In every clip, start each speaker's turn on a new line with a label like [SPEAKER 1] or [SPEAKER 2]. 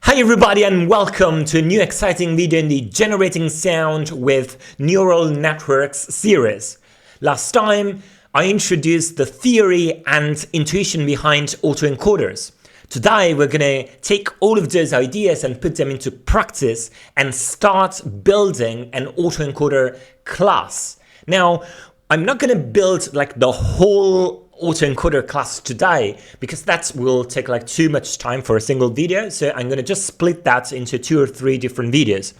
[SPEAKER 1] Hi everybody and welcome to a new exciting video in the Generating Sound with Neural Networks series. Last time I introduced the theory and intuition behind autoencoders. Today we're going to take all of those ideas and put them into practice and start building an autoencoder class. Now, I'm not going to build like the whole autoencoder class today because that will take like too much time for a single video. So I'm going to just split that into 2 or 3 different videos.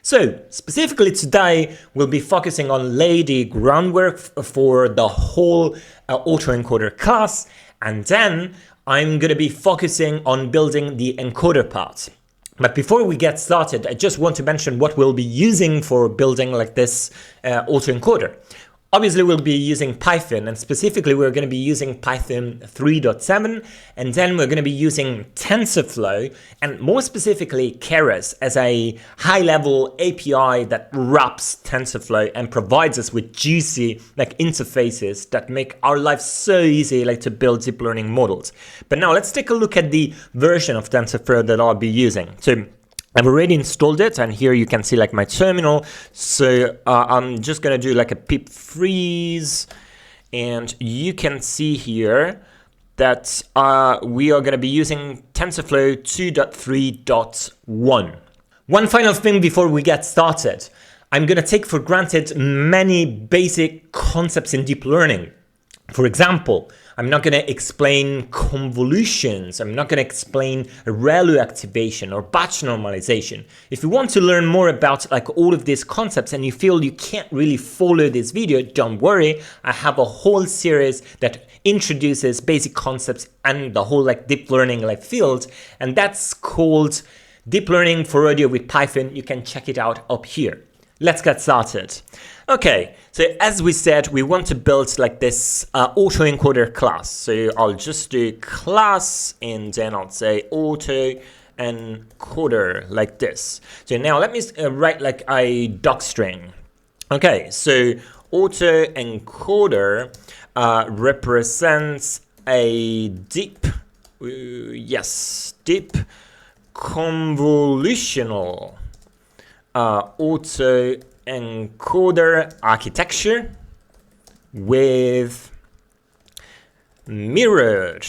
[SPEAKER 1] So specifically today, we'll be focusing on laying the groundwork for the whole autoencoder class. And then I'm going to be focusing on building the encoder part. But before we get started, I just want to mention what we'll be using for building like this autoencoder. Obviously, we'll be using Python, and specifically, we're going to be using Python 3.7, and then we're going to be using Tensorflow, and more specifically, Keras as a high-level API that wraps Tensorflow and provides us with juicy like interfaces that make our life so easy like to build deep learning models. But now let's take a look at the version of Tensorflow that I'll be using. So I've already installed it, and here you can see like my terminal. So I'm just gonna do like a pip freeze, and you can see here that we are gonna be using TensorFlow 2.3.1. One final thing before we get started. I'm gonna take for granted many basic concepts in deep learning. For example, I'm not going to explain convolutions. I'm not going to explain ReLU activation or batch normalization. If you want to learn more about like all of these concepts and you feel you can't really follow this video, don't worry. I have a whole series that introduces basic concepts and the whole like deep learning like field, and that's called Deep Learning for Audio with Python. You can check it out up here. Let's get started. Okay, so as we said, we want to build like this autoencoder class. So I'll just do class and then I'll say autoencoder like this. So now let me write like a doc string. Okay, so autoencoder represents a deep convolutional autoencoder architecture with mirrored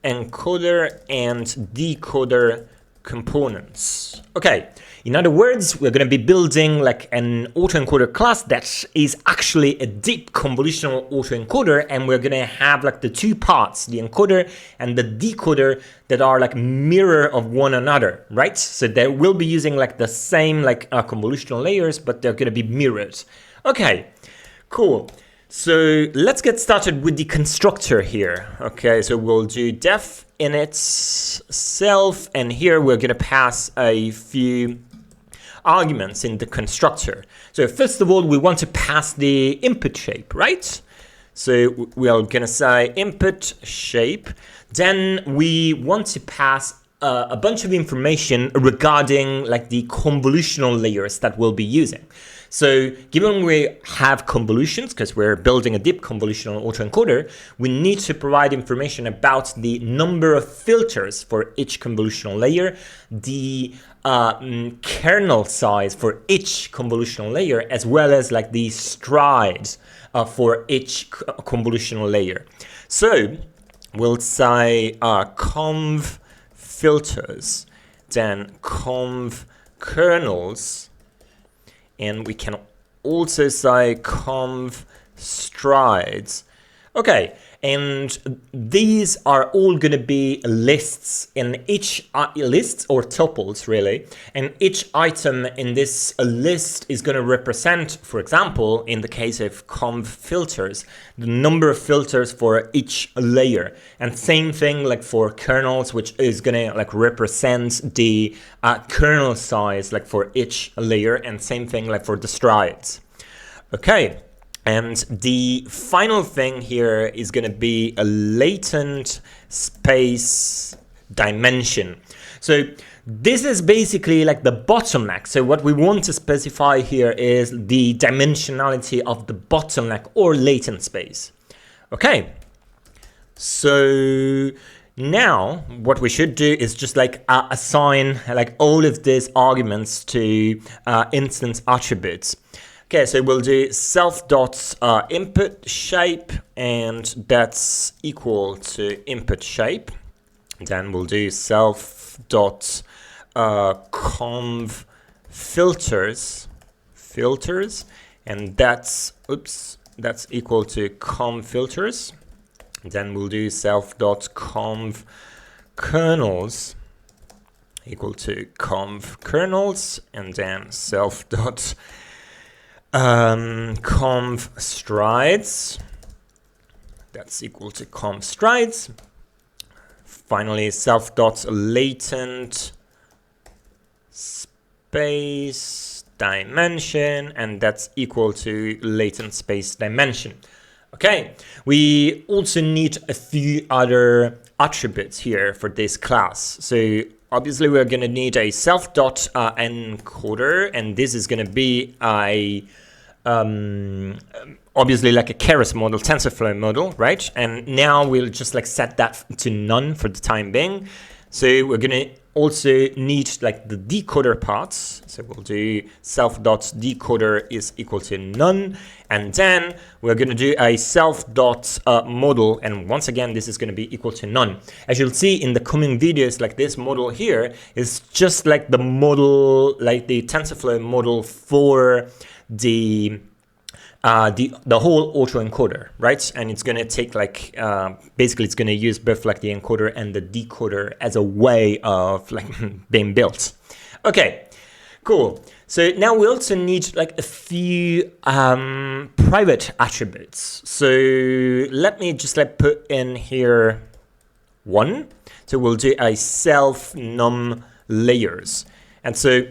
[SPEAKER 1] encoder and decoder components. Okay, in other words, we're going to be building like an autoencoder class that is actually a deep convolutional autoencoder, and we're going to have like the 2 parts, the encoder and the decoder, that are like mirror of one another, right? So they will be using like the same like convolutional layers, but they're going to be mirrored. Okay, cool. So let's get started with the constructor here. Okay, so we'll do def init self, and here we're going to pass a few arguments in the constructor. So first of all, we want to pass the input shape, right? So we are going to say input shape. Then we want to pass a bunch of information regarding like the convolutional layers that we'll be using. So given we have convolutions, because we're building a deep convolutional autoencoder, we need to provide information about the number of filters for each convolutional layer, the kernel size for each convolutional layer, as well as like the strides for each convolutional layer. So we'll say conv filters, then conv kernels, and we can also say conv strides. Okay, and these are all going to be lists, in each lists or tuples really, and each item in this list is going to represent, for example, in the case of conv filters, the number of filters for each layer, and same thing like for kernels, which is going to like represent the kernel size like for each layer, and same thing like for the strides. Okay. And the final thing here is going to be a latent space dimension. So this is basically like the bottleneck. So what we want to specify here is the dimensionality of the bottleneck or latent space. Okay, so Now, what we should do is just like assign like all of these arguments to instance attributes. Okay, so we'll do self.input shape, and that's equal to input shape. Then we'll do self.conv filters, and that's equal to conv filters. Then we'll do self.conv kernels equal to conv kernels, and then self.conv strides, that's equal to conv strides. Finally, self.latent space dimension, and that's equal to latent space dimension. Okay, we also need a few other attributes here for this class. So obviously we're going to need a self.encoder, and this is going to be a obviously like a Keras model, Tensorflow model, right? And now we'll just like set that to none for the time being. So we're going to also need like the decoder parts. So we'll do self.decoder is equal to none. And then we're going to do a self.model. And once again, this is going to be equal to none. As you'll see in the coming videos, like this model here is just like the model, like the TensorFlow model for the whole autoencoder, right? And it's going to take like, basically it's going to use both like the encoder and the decoder as a way of like being built. Okay, cool. So now we also need like a few private attributes. So let me just like put in here one. So we'll do a self num layers. And so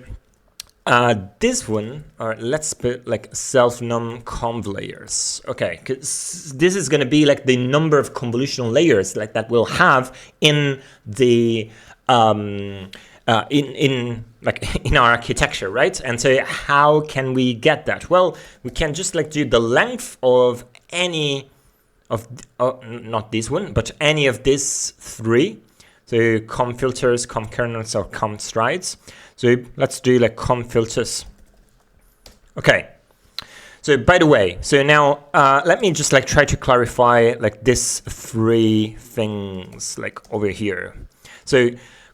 [SPEAKER 1] this one, or let's put like self num conv layers. Okay, because this is going to be like the number of convolutional layers like that we'll have in the in our architecture, right? And so how can we get that? Well, we can just like do the length of any of not this one, but any of these three. So conv filters, conv kernels, or conv strides. So let's do like conv filters. Okay. So by the way, so now let me just like try to clarify like these three things like over here. So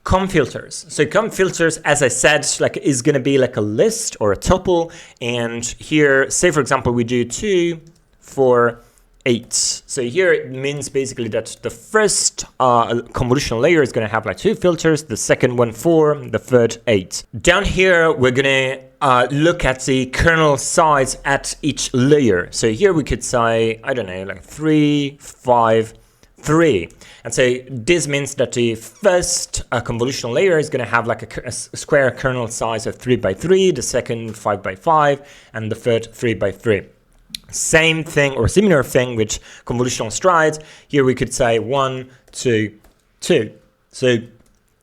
[SPEAKER 1] conv filters. So conv filters, as I said, like is going to be like a list or a tuple. And here, say for example, we do 2, 4, 8. So here it means basically that the first convolutional layer is going to have like 2 filters, the second one 4, the third 8. Down here we're going to look at the kernel size at each layer. So here we could say, I don't know, like 3, 5, 3. And so this means that the first convolutional layer is going to have like a square kernel size of 3 by 3, the second 5 by 5, and the third 3 by 3. Same thing or similar thing with convolutional strides. Here we could say 1, 2, 2. So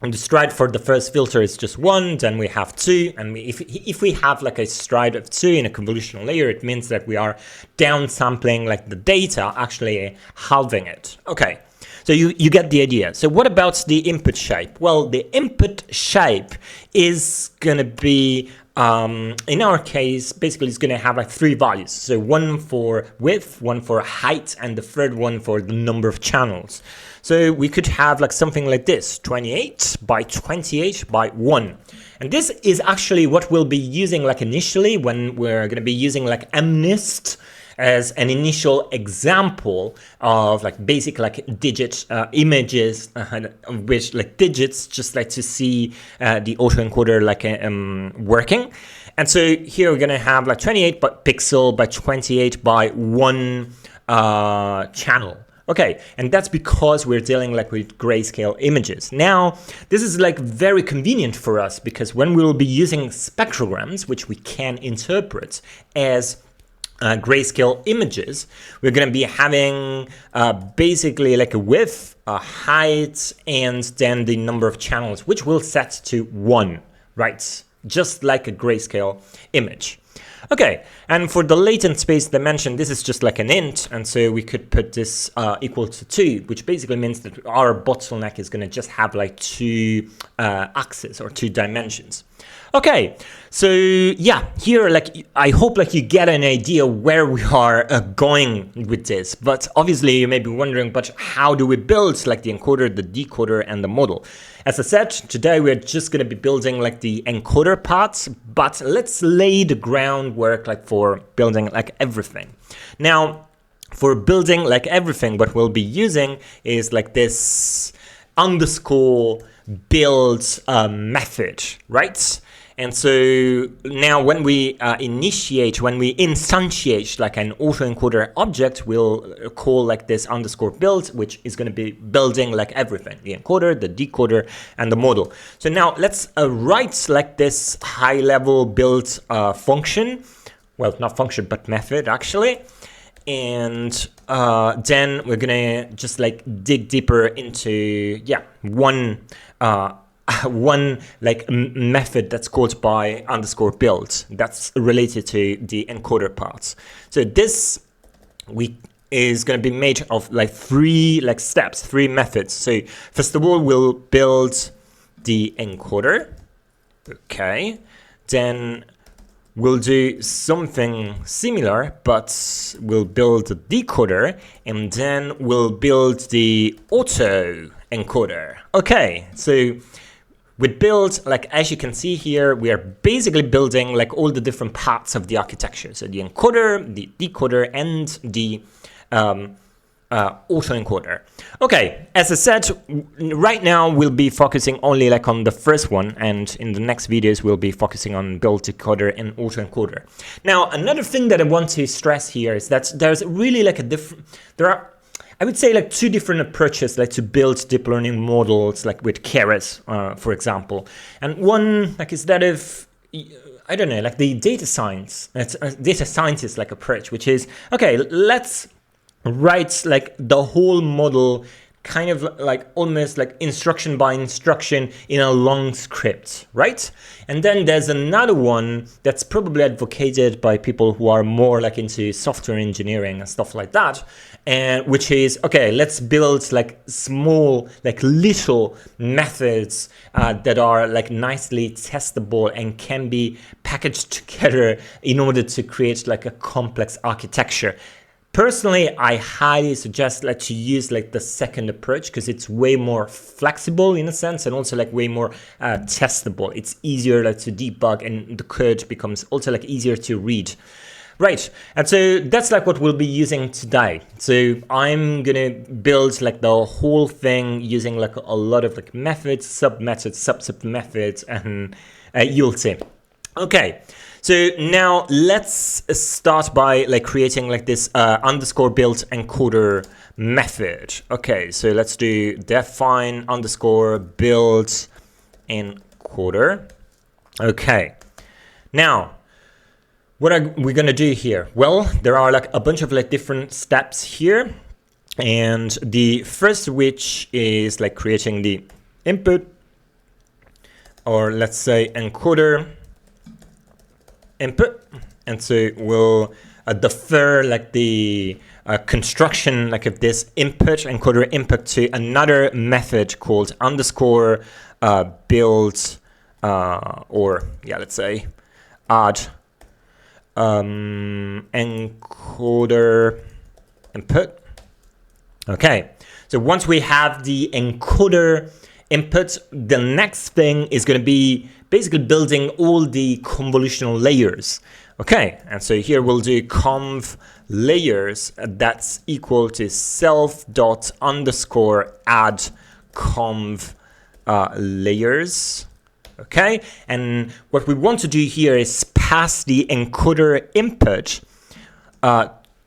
[SPEAKER 1] the stride for the first filter is just 1, then we have 2, and if we have like a stride of 2 in a convolutional layer, it means that we are downsampling like the data, actually halving it. Okay, so you get the idea. So what about the input shape? Well, the input shape is going to be in our case, basically it's going to have like 3 values. So one for width, one for height, and the third one for the number of channels. So we could have like something like this, 28 by 28 by 1. And this is actually what we'll be using like initially when we're going to be using like mnist as an initial example of like basic like digit images, which like digits, just like to see the autoencoder like working. And so here we're gonna have like 28 pixel by 28 by 1 channel. Okay, and that's because we're dealing like with grayscale images. Now, this is like very convenient for us because when we will be using spectrograms, which we can interpret as grayscale images, we're going to be having basically like a width, a height, and then the number of channels, which we'll set to 1, right? just like a grayscale image. Okay, and for the latent space dimension, this is just like an int, and so we could put this equal to 2, which basically means that our bottleneck is going to just have like 2 axes or 2 dimensions. Okay, so yeah, here like I hope like you get an idea where we are going with this, but obviously you may be wondering, but how do we build like the encoder, the decoder, and the model? As I said, today we're just going to be building like the encoder parts, but let's lay the groundwork like for building like everything. Now, for building like everything, what we'll be using is like this underscore build method, right? And so now when we instantiate like an autoencoder object, we'll call like this underscore build, which is going to be building like everything, the encoder, the decoder, and the model. So now let's write like this high level build function. Well, not function, but method actually. And then we're gonna just like dig deeper into, one like method that's called by underscore build that's related to the encoder parts. So this is going to be made of like 3 like steps, 3 methods. So first of all, we'll build the encoder. Okay, then we'll do something similar, but we'll build the decoder, and then we'll build the autoencoder. Okay, so with build, like as you can see here, we are basically building like all the different parts of the architecture. So the encoder, the decoder, and the autoencoder. Okay, as I said, right now we'll be focusing only like on the first one, and in the next videos we'll be focusing on build, decoder, and autoencoder. Now, another thing that I want to stress here is that there's really like there are, I would say, like 2 different approaches like to build deep learning models, like with Keras, for example. And one like is that of, I don't know, like the data science, data scientist like approach, which is, okay, let's write like the whole model kind of like almost like instruction by instruction in a long script, right? And then there's another one that's probably advocated by people who are more like into software engineering and stuff like that, and which is, okay, let's build like small, like little methods that are like nicely testable and can be packaged together in order to create like a complex architecture. Personally, I highly suggest like to use like the second approach, because it's way more flexible in a sense, and also like way more testable. It's easier like to debug, and the code becomes also like easier to read. Right, and so that's like what we'll be using today. So I'm gonna build like the whole thing using like a lot of like methods, sub-methods, sub-methods, and you'll see. Okay, so now let's start by like creating like this underscore build encoder method. Okay, so let's do define underscore build encoder. Okay, now what are we gonna do here? Well, there are like a bunch of like different steps here, and the first which is like creating the input, or let's say encoder input, and so we'll defer like the construction like of this input, encoder input, to another method called underscore build, or yeah, let's say add encoder input. Okay, so once we have the encoder input, the next thing is going to be basically building all the convolutional layers. Okay, and so here we'll do conv layers that's equal to self dot underscore add conv layers. Okay, and what we want to do here is pass the encoder input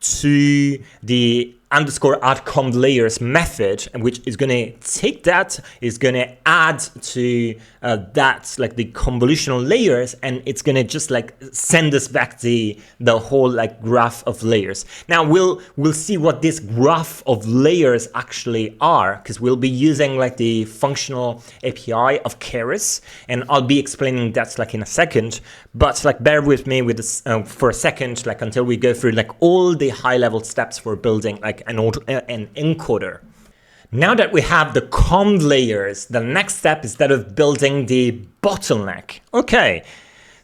[SPEAKER 1] to the underscore add conv layers method, which is going to take that, is going to add to that like the convolutional layers, and it's going to just like send us back the whole like graph of layers. Now we'll see what this graph of layers actually are, because we'll be using like the functional API of Keras, and I'll be explaining that like in a second. But like bear with me with this for a second, like until we go through like all the high level steps for building like an encoder. Now that we have the conv layers, the next step is that of building the bottleneck. Okay,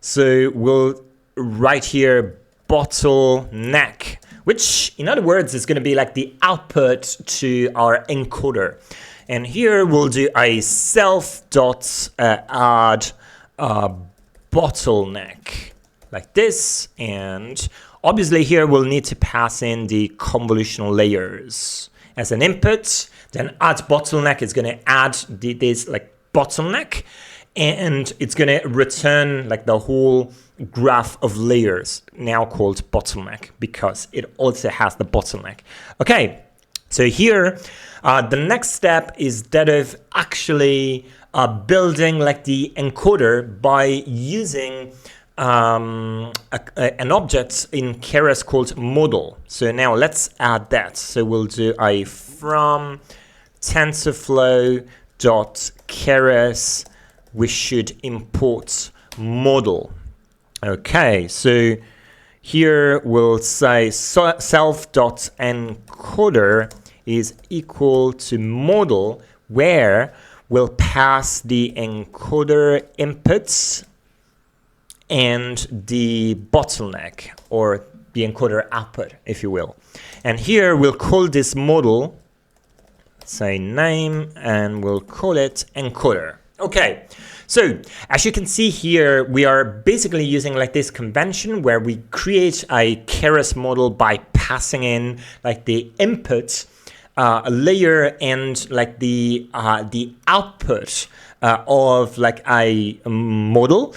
[SPEAKER 1] so we'll write here bottleneck, which in other words is going to be like the output to our encoder. And here we'll do a self.add bottleneck like this, and obviously here we'll need to pass in the convolutional layers as an input. Then add bottleneck is going to add this like bottleneck, and it's going to return like the whole graph of layers, now called bottleneck because it also has the bottleneck. Okay, so here the next step is that of actually building like the encoder by using an object in Keras called model. So now let's add that. So we'll do a from Tensorflow.Keras, we should import model. Okay, so here we'll say self.encoder is equal to model, where we'll pass the encoder inputs and the bottleneck, or the encoder output, if you will. And here we'll call this model, say name, and we'll call it encoder. Okay, so as you can see here, we are basically using like this convention where we create a Keras model by passing in like the input layer and like the output of like a model.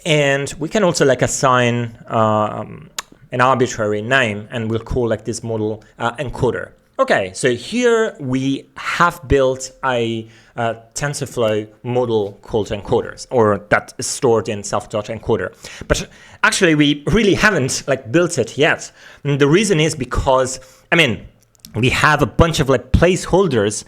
[SPEAKER 1] And we can also like assign an arbitrary name, and we'll call like this model encoder. Okay, so here we have built a TensorFlow model called encoders, or that is stored in self.encoder. But actually we really haven't like built it yet. And the reason is because, I mean, we have a bunch of like placeholders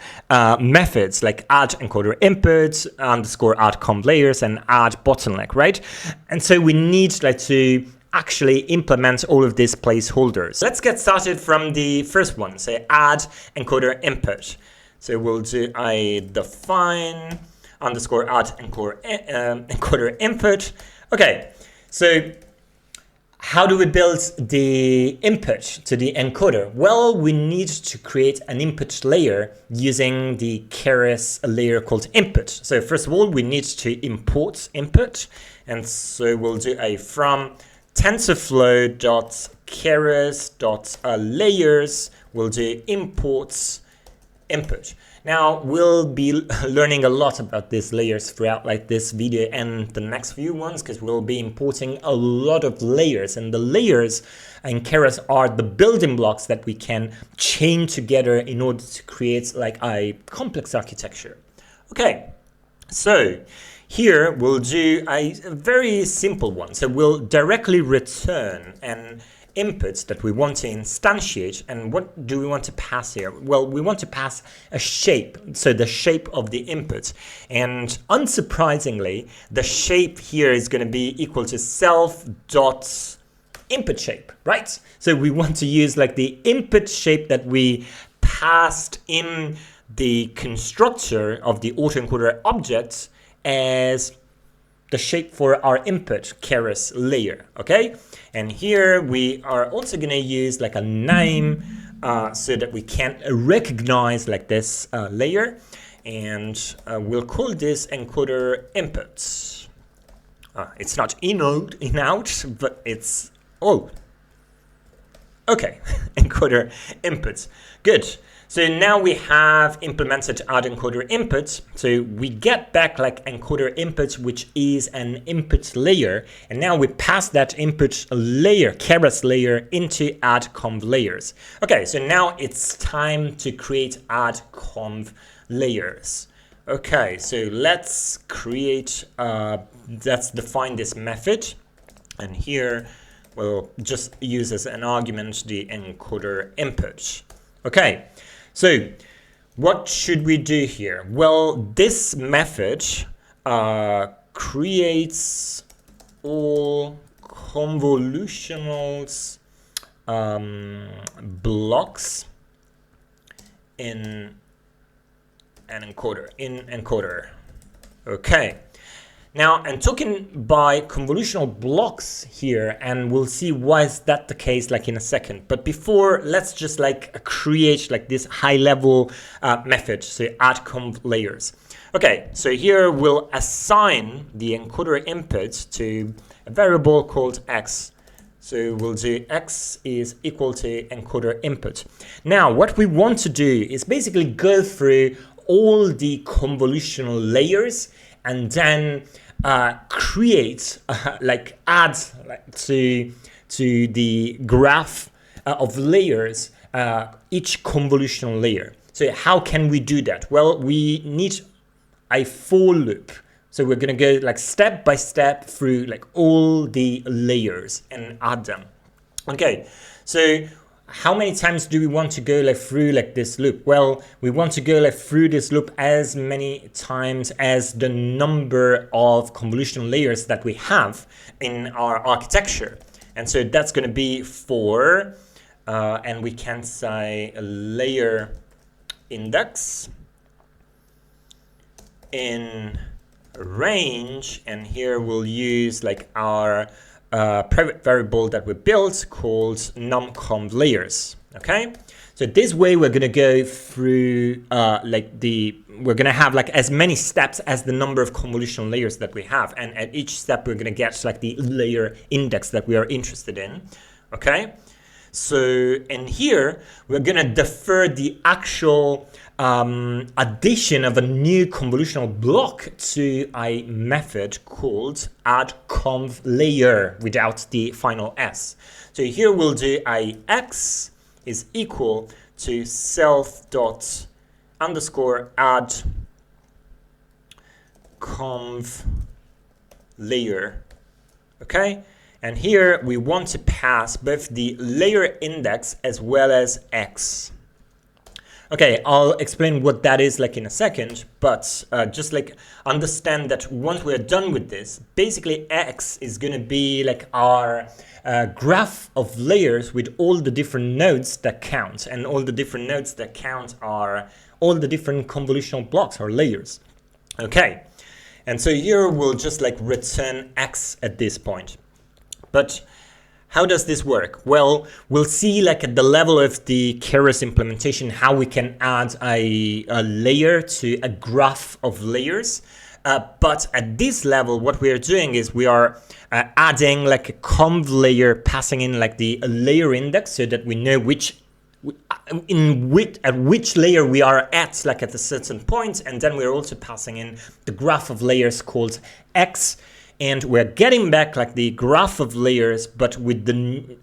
[SPEAKER 1] methods like add encoder inputs, underscore add conv layers, and add bottleneck, right? And so we need like to actually implement all of these placeholders. Let's get started from the first one, say add encoder input. So we'll do a define underscore add encoder input. Okay, so how do we build the input to the encoder? Well, we need to create an input layer using the Keras layer called input. So first of all, we need to import input. And so we'll do a from Tensorflow.Keras.layers, we'll do imports input. Now we'll be learning a lot about these layers throughout like this video and the next few ones, because we'll be importing a lot of layers, and the layers in Keras are the building blocks that we can chain together in order to create like a complex architecture. Okay, so here we'll do a very simple one. So we'll directly return an input that we want to instantiate. And what do we want to pass here? Well, we want to pass a shape, so the shape of the input. And unsurprisingly, the shape here is going to be equal to self.input shape, right? So we want to use like the input shape that we passed in the constructor of the autoencoder object as the shape for our input Keras layer, okay? And here we are also going to use like a name so that we can recognize like this layer, and we'll call this encoder inputs. It's not in out, but it's okay. Encoder inputs. Good. So now we have implemented Autoencoder input. So we get back like encoder input, which is an input layer. And now we pass that input layer, Keras layer, into add_conv layers. Okay, so now it's time to create add_conv layers. Okay, so let's create, let's define this method. And here we'll just use as an argument the encoder input. Okay. So what should we do here? Well, this method creates all convolutional blocks in an encoder. Okay. Now, I'm talking by convolutional blocks here, and we'll see why is that the case like in a second. But before, let's just like create like this high level method, so add_conv layers. Okay, so here we'll assign the encoder input to a variable called x. So we'll do x is equal to encoder input. Now, what we want to do is basically go through all the convolutional layers and then create like add to the graph of layers each convolutional layer. So how can we do that? Well, we need a for loop. So we're gonna go like step by step through like all the layers and add them. Okay, so how many times do we want to go like through like this loop? Well, we want to go like through this loop as many times as the number of convolutional layers that we have in our architecture. And so that's going to be 4, and we can say a layer index in range, and here we'll use like our private variable that we built called num_conv layers. Okay, so this way we're gonna go through we're gonna have like as many steps as the number of convolutional layers that we have, and at each step we're gonna get like the layer index that we are interested in. Okay, so in here we're gonna defer the actual addition of a new convolutional block to a method called add_conv layer without the final s. So here we'll do a x is equal to self._add_conv layer. Okay, and here we want to pass both the layer index as well as x. Okay, I'll explain what that is like in a second, but just like understand that once we're done with this, basically x is going to be like our graph of layers with all the different nodes that count, and all the different nodes that count are all the different convolutional blocks or layers. Okay, and so here we'll just like return x at this point. But how does this work? Well, we'll see like at the level of the Keras implementation how we can add a layer to a graph of layers. But at this level, what we are doing is we are adding like a conv layer, passing in like the layer index so that we know at which layer we are at, like at a certain point, and then we're also passing in the graph of layers called x. And we're getting back like the graph of layers, but with an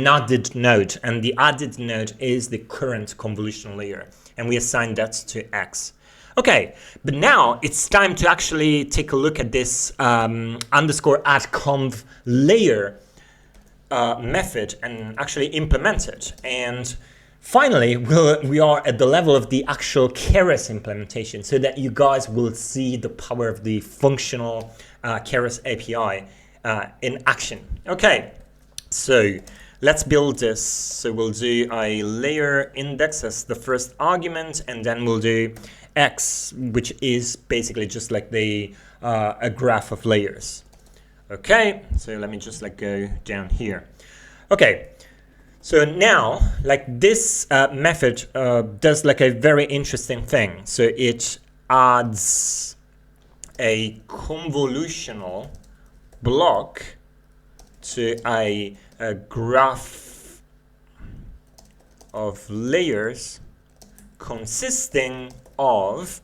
[SPEAKER 1] added node, and the added node is the current convolutional layer, and we assign that to x. Okay, but now it's time to actually take a look at this _add_conv layer method and actually implement it. And finally, we are at the level of the actual Keras implementation, so that you guys will see the power of the functional Keras API in action. Okay, so let's build this. So we'll do a layer index as the first argument, and then we'll do x, which is basically just like the a graph of layers. Okay, so let me just like go down here. Okay. So now, like this method does like a very interesting thing. So it adds a convolutional block to a graph of layers consisting of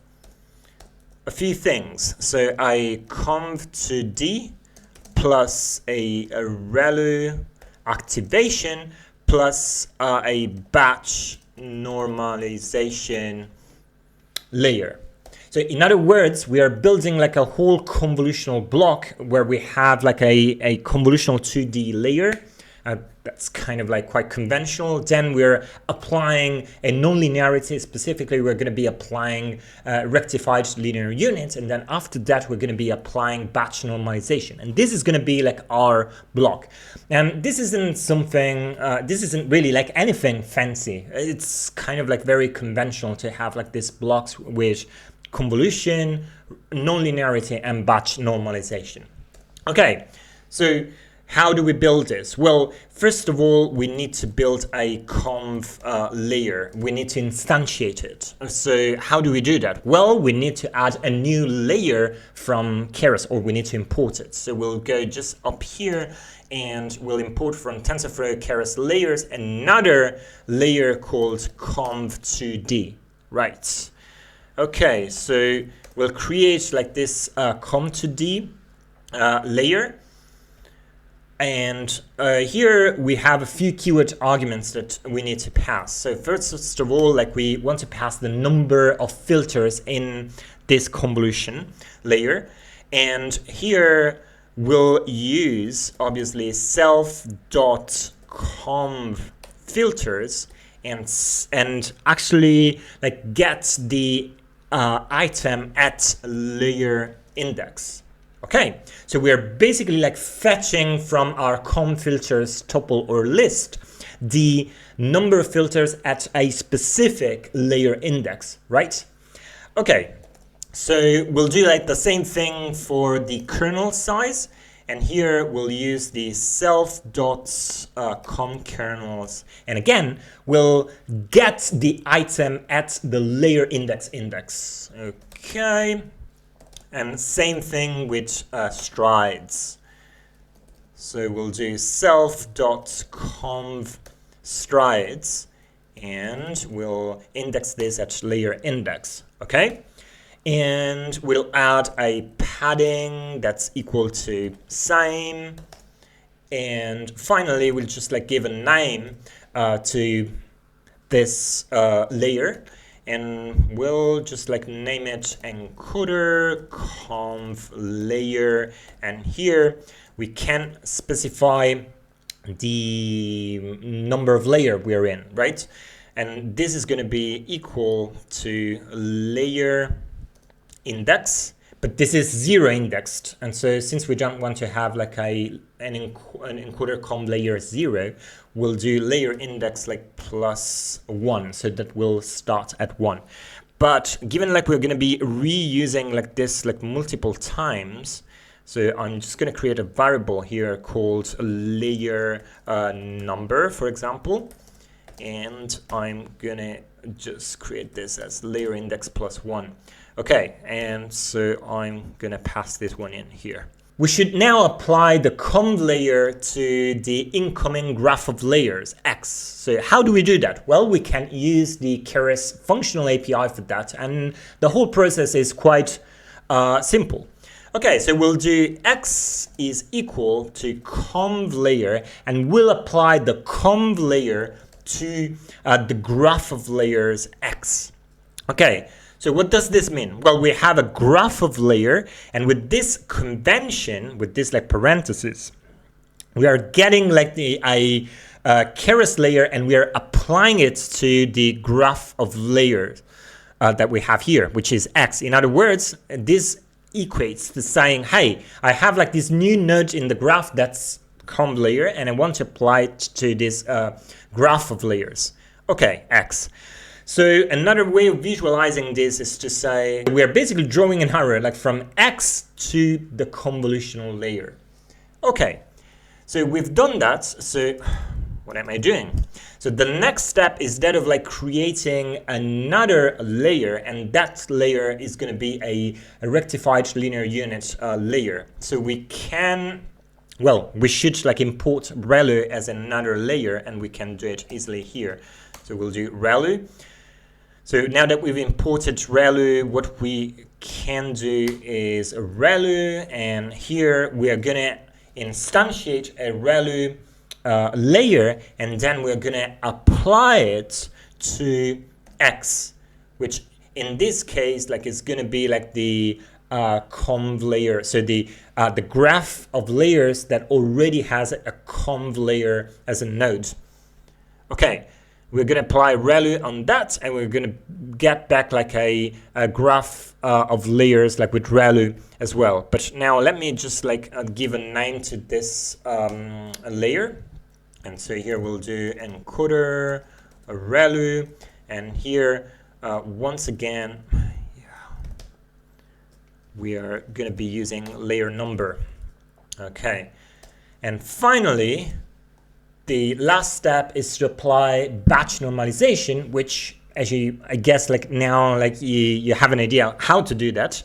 [SPEAKER 1] a few things. So a conv2d plus a relu activation plus a batch normalization layer. So in other words, we are building like a whole convolutional block where we have like a convolutional 2D layer. That's kind of like quite conventional. Then we're applying a nonlinearity. Specifically, we're going to be applying rectified linear units. And then after that, we're going to be applying batch normalization. And this is going to be like our block. And this isn't something, this isn't really like anything fancy. It's kind of like very conventional to have like these blocks with convolution, nonlinearity, and batch normalization. Okay, so how do we build this? Well, first of all, we need to build a conv layer. We need to instantiate it. So how do we do that? Well, we need to add a new layer from Keras, or we need to import it. So we'll go just up here and we'll import from Tensorflow Keras layers another layer called conv2d, right? Okay, so we'll create like this conv2d layer. And here we have a few keyword arguments that we need to pass. So first of all, like we want to pass the number of filters in this convolution layer. And here we'll use obviously self.conv filters and actually like get the item at layer index. Okay, so we are basically like fetching from our conv filters tuple or list the number of filters at a specific layer index, right? Okay, so we'll do like the same thing for the kernel size. And here we'll use the self.conv-kernels. And again, we'll get the item at the layer index. Okay. And same thing with strides. So we'll do self.conv strides and we'll index this at layer index, okay? And we'll add a padding that's equal to same. And finally, we'll just like give a name to this layer. And we'll just like name it encoder conv layer. And here we can specify the number of layer we're in, right? And this is going to be equal to layer index, but this is 0 indexed. And so since we don't want to have like an encoder conv layer 0, we'll do layer index like +1, so that will start at 1. But given like we're going to be reusing like this like multiple times, so I'm just going to create a variable here called layer number, for example, and I'm going to just create this as layer index +1. Okay, and so I'm going to pass this one in here. We should now apply the conv layer to the incoming graph of layers, X. So how do we do that? Well, we can use the Keras functional API for that, and the whole process is quite simple. Okay, so we'll do X is equal to conv layer, and we'll apply the conv layer to the graph of layers X. Okay. So what does this mean? Well, we have a graph of layer, and with this convention, with this like parenthesis, we are getting like a Keras layer, and we are applying it to the graph of layers that we have here, which is X. In other words, this equates to saying, hey, I have like this new node in the graph that's conv layer, and I want to apply it to this graph of layers. Okay, X. So another way of visualizing this is to say we are basically drawing an arrow like from X to the convolutional layer. Okay, so we've done that. So what am I doing? So the next step is that of like creating another layer, and that layer is going to be a rectified linear unit layer. So we can, well, we should like import relu as another layer, and we can do it easily here. So we'll do relu. So now that we've imported ReLU, what we can do is ReLU, and here we are gonna instantiate a ReLU layer, and then we're gonna apply it to X, which in this case, like, is gonna be like the conv layer. So the graph of layers that already has a conv layer as a node. Okay. We're going to apply ReLU on that, and we're going to get back like a graph of layers like with ReLU as well. But now let me just like give a name to this layer. And so here we'll do encoder, ReLU, and here once again, we are going to be using layer number. Okay. And finally, the last step is to apply batch normalization, which, as I guess, like now, like you have an idea how to do that.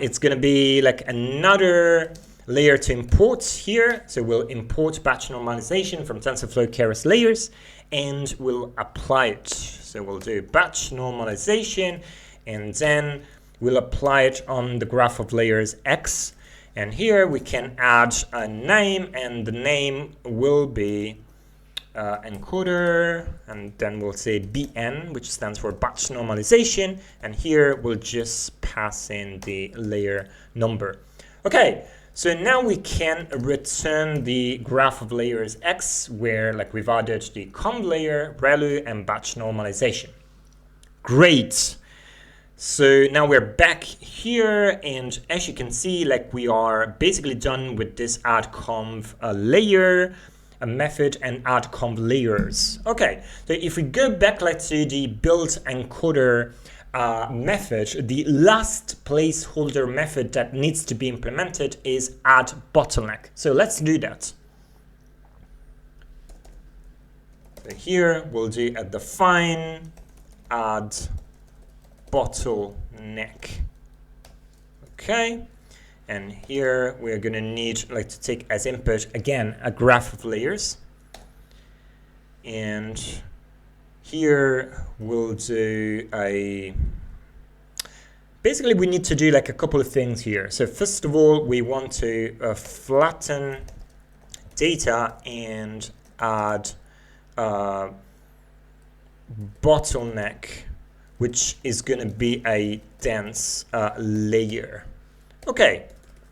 [SPEAKER 1] It's going to be like another layer to import here. So we'll import batch normalization from Tensorflow Keras layers, and we'll apply it. So we'll do batch normalization, and then we'll apply it on the graph of layers X. And here we can add a name, and the name will be encoder, and then we'll say BN, which stands for batch normalization, and here we'll just pass in the layer number. Okay, so now we can return the graph of layers X, where like we've added the conv layer, ReLU, and batch normalization. Great. So now we're back here, and as you can see, like we are basically done with this add conv layer, a method, and add conv layers. Okay, so if we go back like to the build encoder method, the last placeholder method that needs to be implemented is add bottleneck. So let's do that. So here we'll do a define add bottleneck. Okay, and here we're going to need like to take as input again a graph of layers, and here we'll do basically we need to do like a couple of things here. So first of all, we want to flatten data and add bottleneck, which is going to be a dense layer. Okay,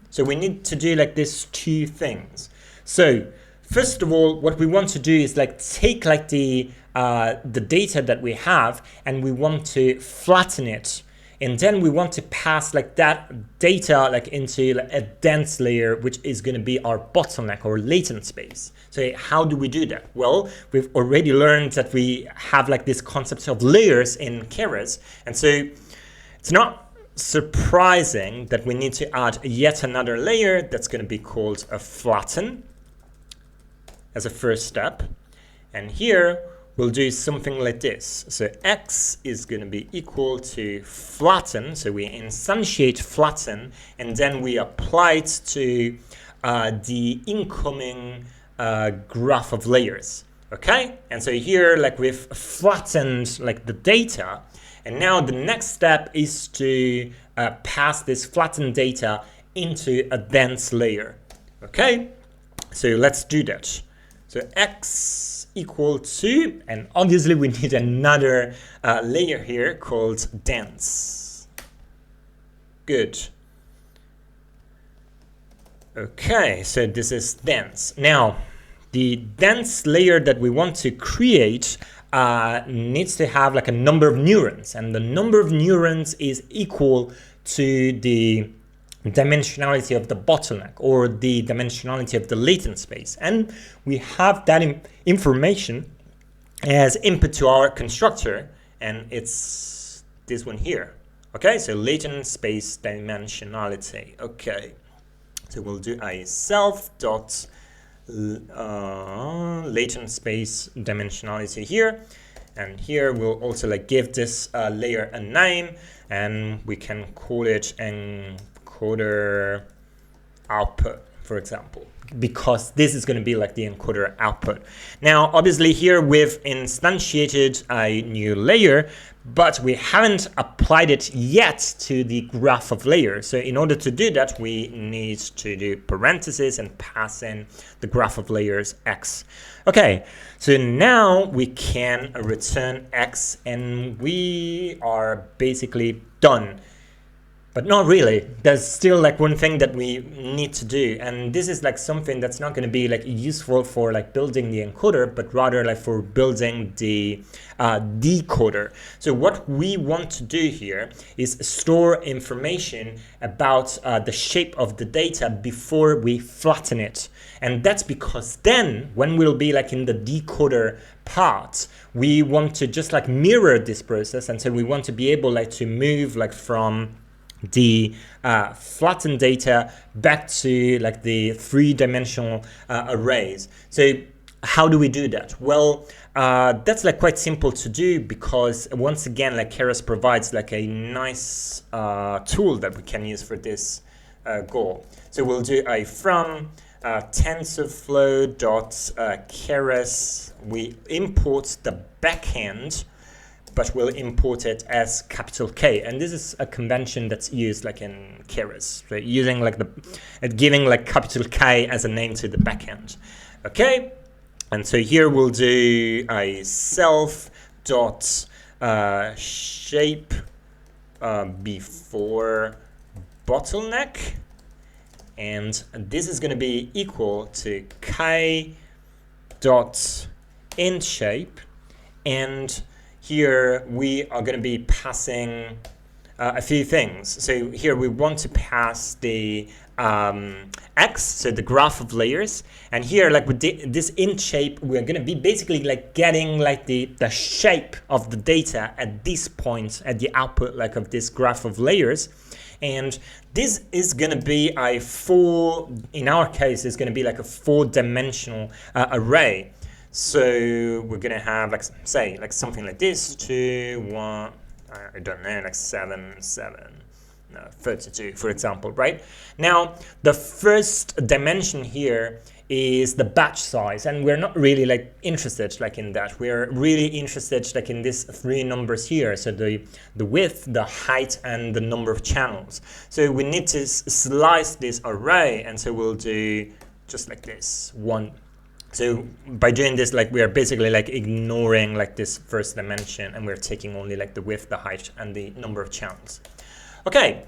[SPEAKER 1] so we need to do like these two things. So first of all, what we want to do is like take like the data that we have, and we want to flatten it, and then we want to pass like that data like into like a dense layer, which is going to be our bottleneck or latent space. So how do we do that? Well, we've already learned that we have like this concept of layers in Keras, and so it's not surprising that we need to add yet another layer that's going to be called a flatten as a first step. And here we'll do something like this. So X is going to be equal to flatten. So we instantiate flatten, and then we apply it to the incoming graph of layers. Okay, and so here like we've flattened like the data, and now the next step is to pass this flattened data into a dense layer. Okay, so let's do that. So X equal to, and obviously we need another layer here called dense. Good. Okay, so this is dense. Now, the dense layer that we want to create needs to have like a number of neurons, and the number of neurons is equal to the dimensionality of the bottleneck, or the dimensionality of the latent space. And we have that information as input to our constructor, and it's this one here. Okay, so latent space dimensionality. Okay, so we'll do a self dot latent space dimensionality here, and here we'll also like give this layer a name, and we can call it encoder output, for example. because this is going to be like the encoder output. Now, obviously here we've instantiated a new layer, but we haven't applied it yet to the graph of layers. So in order to do that, we need to do parentheses and pass in the graph of layers x. Okay, so now we can return x and we are basically done. But not really. There's still like one thing that we need to do, and this is like something that's not going to be like useful for like building the encoder, but rather like for building the decoder. So what we want to do here is store information about the shape of the data before we flatten it. And that's because then when we'll be like in the decoder part, we want to just like mirror this process, and so we want to be able like to move like from the flattened data back to like the three-dimensional arrays. So how do we do that? Well, that's like quite simple to do, because once again, like Keras provides like a nice tool that we can use for this goal. So we'll do a from Tensorflow.Keras. We import the backend, but we'll import it as capital K, and this is a convention that's used like in Keras, so using like giving like capital K as a name to the backend. Okay, and so here we'll do a self dot shape before bottleneck, and this is going to be equal to K dot int shape, and here we are going to be passing a few things. So here we want to pass the x, so the graph of layers, and here like with this int shape, we're going to be basically like getting like the shape of the data at this point at the output like of this graph of layers. And this is going to be a in our case, it's going to be like a 4-dimensional array. So we're going to have like, say, like something like this, 2, 1, I don't know, like 7, 32, for example, right? Now, the first dimension here is the batch size, and we're not really like interested like in that. We're really interested like in these 3 numbers here, so the width, the height, and the number of channels. So we need to slice this array, and so we'll do just like this, 1. So by doing this, like we are basically like ignoring like this first dimension, and we're taking only like the width, the height, and the number of channels. Okay,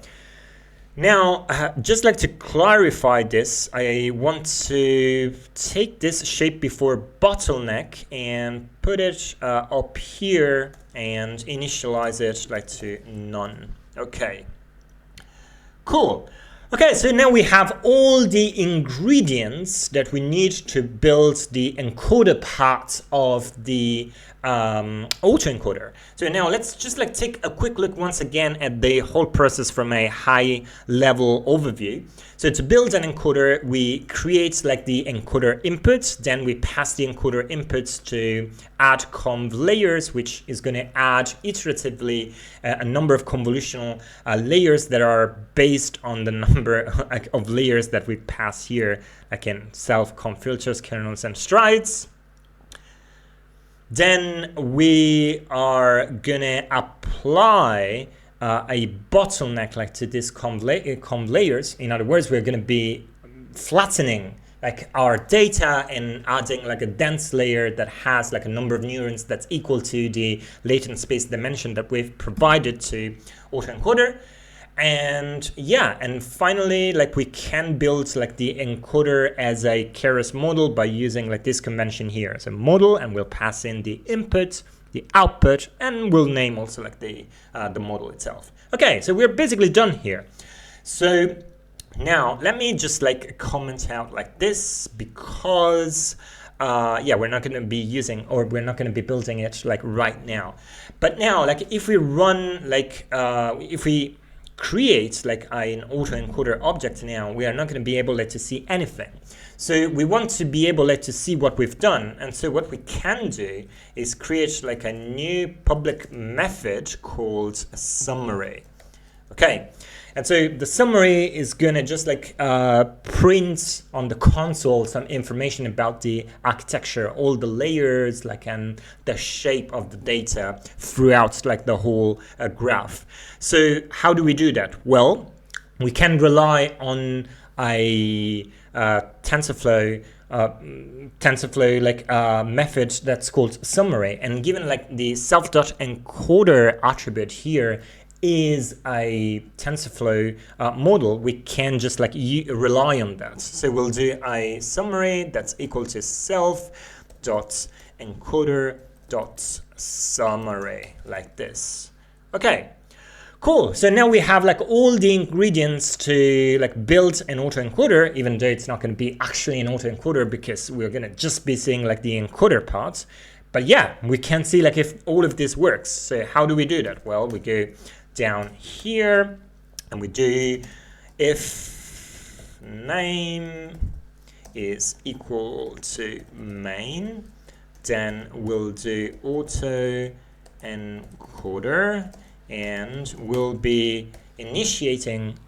[SPEAKER 1] now just like to clarify this, I want to take this shape before bottleneck and put it up here and initialize it like to none. Okay, cool. Okay, so now we have all the ingredients that we need to build the encoder part of the autoencoder. So now let's just like take a quick look once again at the whole process from a high level overview. So to build an encoder, we create like the encoder input, then we pass the encoder inputs to add conv layers, which is going to add iteratively a number of convolutional layers that are based on the number of layers that we pass here, like in self, conv filters, kernels, and strides. Then we are gonna apply a bottleneck like to this conv layers. In other words, we're gonna be flattening like our data and adding like a dense layer that has like a number of neurons that's equal to the latent space dimension that we've provided to Autoencoder. And yeah, and finally, like we can build like the encoder as a Keras model by using like this convention here. So model, and we'll pass in the input, the output, and we'll name also like the model itself. Okay, so we're basically done here. So now let me just like comment out like this, because yeah, we're not going to be using, or we're not going to be building it like right now. But now, like if we run like if we create like an autoencoder object now, we are not going to be able to see anything. So we want to be able to see what we've done. And so what we can do is create like a new public method called summary. Okay, And so the summary is gonna just like print on the console some information about the architecture, all the layers, like, and the shape of the data throughout like the whole graph. So how do we do that? Well, we can rely on a TensorFlow method that's called summary, and given like the self.encoder attribute here is a TensorFlow model, we can just like rely on that. So we'll do a summary that's equal to self.encoder.summary like this. Okay. Cool. So now we have like all the ingredients to like build an autoencoder, even though it's not going to be actually an autoencoder because we're going to just be seeing like the encoder part. But yeah, we can see like if all of this works. So how do we do that? Well, we go down here and we do if name is equal to main, then we'll do Autoencoder, and we'll be instantiating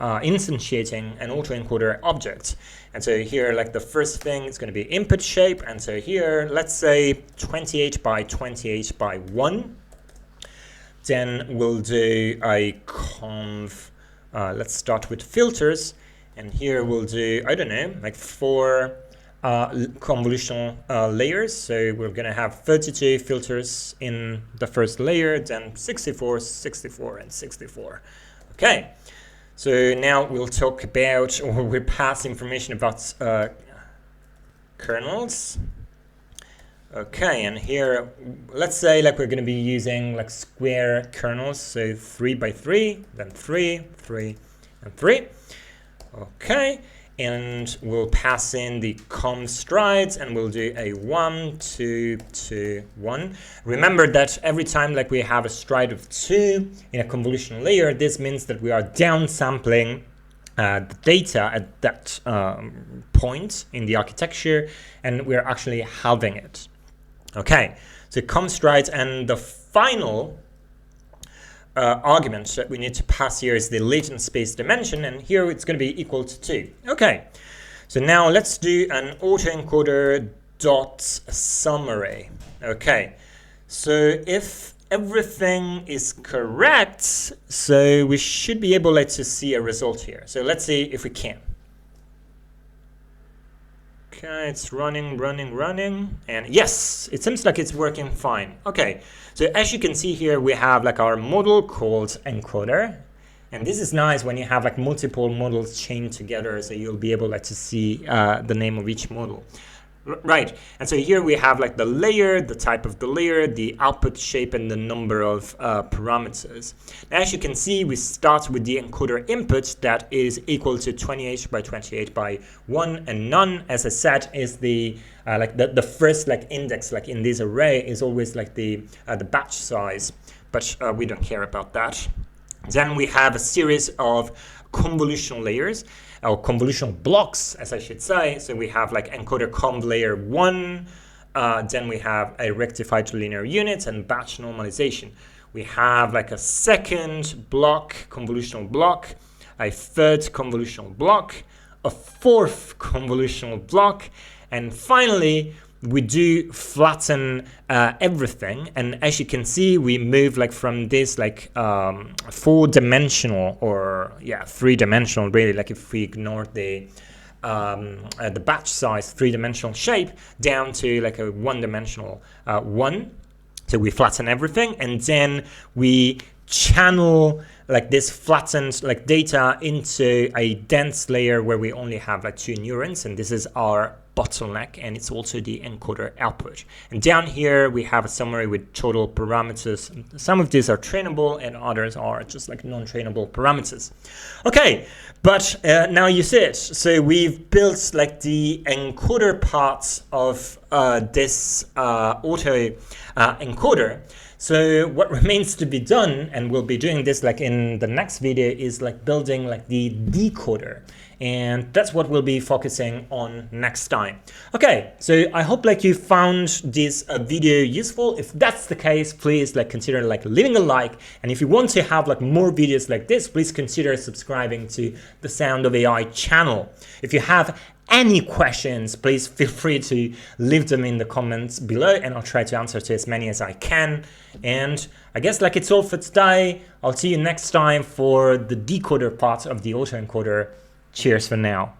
[SPEAKER 1] an autoencoder object. And so here, like the first thing is going to be input shape. And so here, let's say 28 by 28 by 1. Then we'll do a conv. Let's start with filters. And here we'll do, I don't know, like 4 convolutional layers. So we're going to have 32 filters in the first layer, then 64, 64, and 64. Okay, so now we'll talk about, or we'll pass information about kernels. Okay, and here, let's say like we're going to be using like square kernels, so 3 by 3, then 3, 3, and 3. Okay. And we'll pass in the com strides, and we'll do a 1, 2, 2, 1. Remember that every time like we have a stride of 2 in a convolutional layer, this means that we are downsampling the data at that point in the architecture, and we're actually halving it. Okay, so com strides, and the final argument that we need to pass here is the latent space dimension, and here it's going to be equal to 2. Okay, so now let's do an autoencoder dot summary. Okay, so if everything is correct, so we should be able to see a result here. So let's see if we can. Okay, it's running, and yes, it seems like it's working fine. Okay, so as you can see here, we have like our model called encoder, and this is nice when you have like multiple models chained together, so you'll be able to see the name of each model. Right, and so here we have like the layer, the type of the layer, the output shape, and the number of parameters. Now, as you can see, we start with the encoder input that is equal to 28 by 28 by 1, and none, as I said, is the the first like index like in this array is always like the batch size, but we don't care about that. Then we have a series of convolutional layers, or convolutional blocks, as I should say. So we have like encoder conv layer 1, then we have a rectified to linear unit and batch normalization. We have like a second block, convolutional block, a third convolutional block, a fourth convolutional block, and finally we do flatten everything. And as you can see, we move like from this like 4-dimensional, or yeah, 3-dimensional really, like if we ignore the batch size 3-dimensional shape, down to like a 1-dimensional one. So we flatten everything, and then we channel like this flattened like data into a dense layer where we only have like 2 neurons, and this is our bottleneck, and it's also the encoder output. And down here we have a summary with total parameters. Some of these are trainable and others are just like non-trainable parameters. Okay, but now you see it. So we've built like the encoder parts of this auto encoder. So what remains to be done, and we'll be doing this like in the next video, is like building like the decoder. and that's what we'll be focusing on next time. Okay, so I hope like you found this video useful. If that's the case, please like consider like leaving a like, and if you want to have like more videos like this, please consider subscribing to the Sound of AI channel. If you have any questions, please feel free to leave them in the comments below, and I'll try to answer to as many as I can. And I guess like it's all for today. I'll see you next time for the decoder part of the autoencoder. Cheers for now.